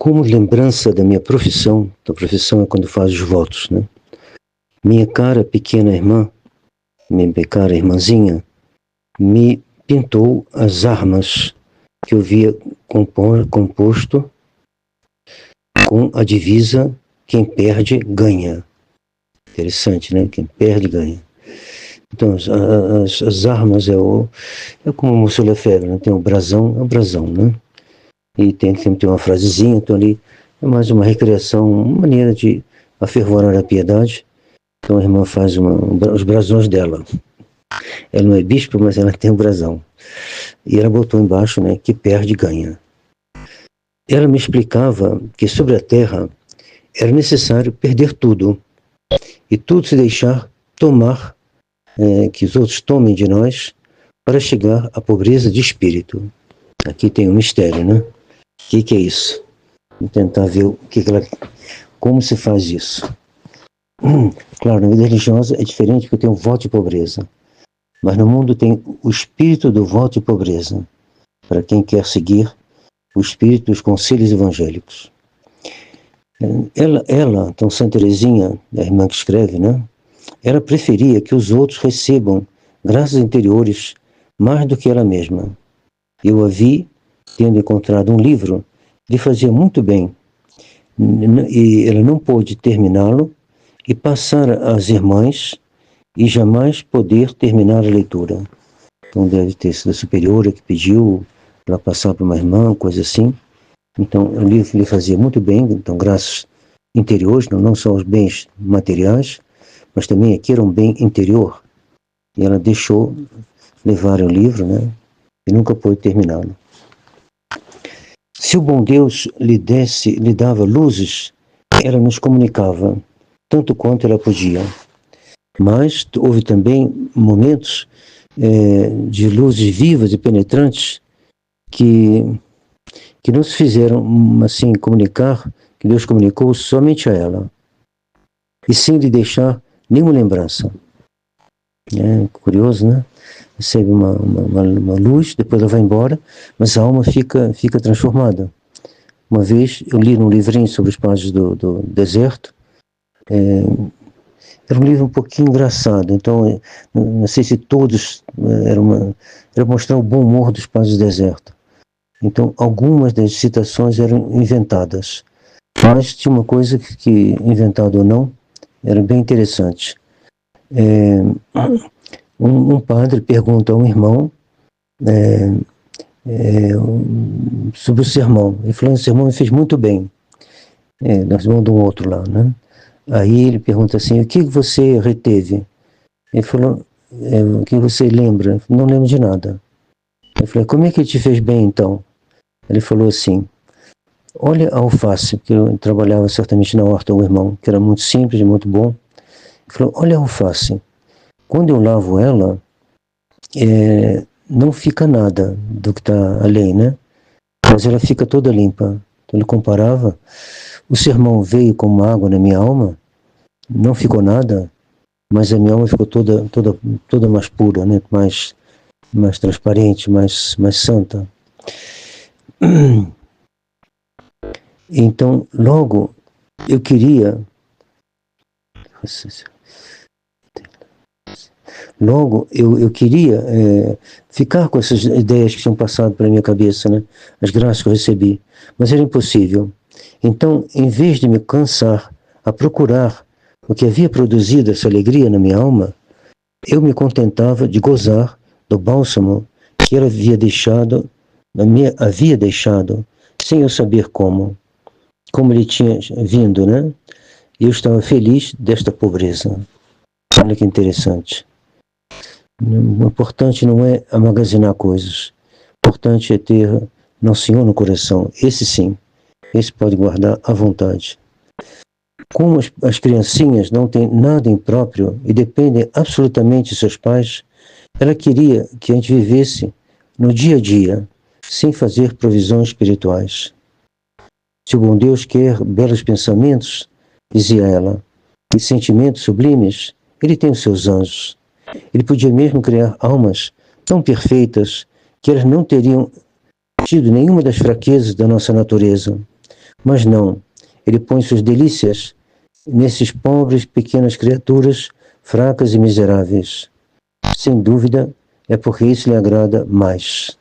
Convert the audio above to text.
como lembrança da minha profissão, a profissão é quando faz os votos, né? Minha cara pequena irmã, minha cara irmãzinha, me pintou as armas que eu via composto com a divisa quem perde ganha. Interessante, né? Quem perde ganha. Então as armas é como o Monsieur Lefebvre, né? Tem o brasão, né? E tem uma frasezinha, então ali é mais uma recriação, uma maneira de afervorar a piedade. Então a irmã faz os brasões dela. Ela não é bispo, mas ela tem um brasão. E ela botou embaixo, né, que perde ganha. Ela me explicava que sobre a terra era necessário perder tudo. E tudo se deixar tomar, que os outros tomem de nós, para chegar à pobreza de espírito. Aqui tem um mistério, né? O que é isso? Vamos tentar ver como se faz isso. Claro, na vida religiosa é diferente porque tem o voto de pobreza. Mas no mundo tem o espírito do voto de pobreza, para quem quer seguir o espírito dos conselhos evangélicos. Ela, então Santa Teresinha, a irmã que escreve, né? Ela preferia que os outros recebam graças interiores mais do que ela mesma. Eu a vi, tendo encontrado um livro, lhe fazia muito bem, e ela não pôde terminá-lo e passar às irmãs e jamais poder terminar a leitura. Então deve ter sido a superiora que pediu para passar para uma irmã, coisa assim. Então o livro lhe fazia muito bem, então graças interiores, não só os bens materiais, mas também aqui era um bem interior. E ela deixou levar o livro, né? E nunca pôde terminá-lo. Se o bom Deus lhe dava luzes, ela nos comunicava, tanto quanto ela podia. Mas houve também momentos de luzes vivas e penetrantes que não se fizeram assim comunicar, que Deus comunicou somente a ela, e sem lhe deixar nenhuma lembrança. É curioso, né? Recebe uma luz, depois ela vai embora, mas a alma fica transformada. Uma vez eu li num livrinho sobre os padres do deserto, era um livro um pouquinho engraçado, então não sei se todos, era mostrar o bom humor dos padres do deserto. Então algumas das citações eram inventadas, mas tinha uma coisa que inventada ou não, era bem interessante. Um padre pergunta a um irmão sobre o sermão. Ele falou: o sermão me fez muito bem. Nós vamos de um outro lá, né? Aí ele pergunta assim: o que você reteve? Ele falou: o que você lembra? Não lembro de nada. Eu falei: como é que ele te fez bem então? Ele falou assim: olha a alface, porque eu trabalhava certamente na horta, o irmão, que era muito simples e muito bom. Ele falou: olha a alface, quando eu lavo ela, não fica nada do que está além, né? Mas ela fica toda limpa. Então ele comparava, o sermão veio como água na minha alma, não ficou nada, mas a minha alma ficou toda mais pura, né? mais transparente, mais santa. Então, logo, eu queria ficar com essas ideias que tinham passado pela minha cabeça, né? As graças que eu recebi, mas era impossível. Então, em vez de me cansar a procurar o que havia produzido essa alegria na minha alma, eu me contentava de gozar do bálsamo que ela havia deixado, sem eu saber como ele tinha vindo, né? E eu estava feliz desta pobreza. Olha que interessante. O importante não é amagazinar coisas. O importante é ter Nosso Senhor no coração. Esse sim. Esse pode guardar à vontade. Como as criancinhas não têm nada impróprio e dependem absolutamente de seus pais, ela queria que a gente vivesse no dia a dia, sem fazer provisões espirituais. Se o bom Deus quer belos pensamentos, dizia ela, e sentimentos sublimes, ele tem os seus anjos. Ele podia mesmo criar almas tão perfeitas que elas não teriam tido nenhuma das fraquezas da nossa natureza. Mas não, ele põe suas delícias nesses pobres, pequenas criaturas, fracas e miseráveis. Sem dúvida, é porque isso lhe agrada mais.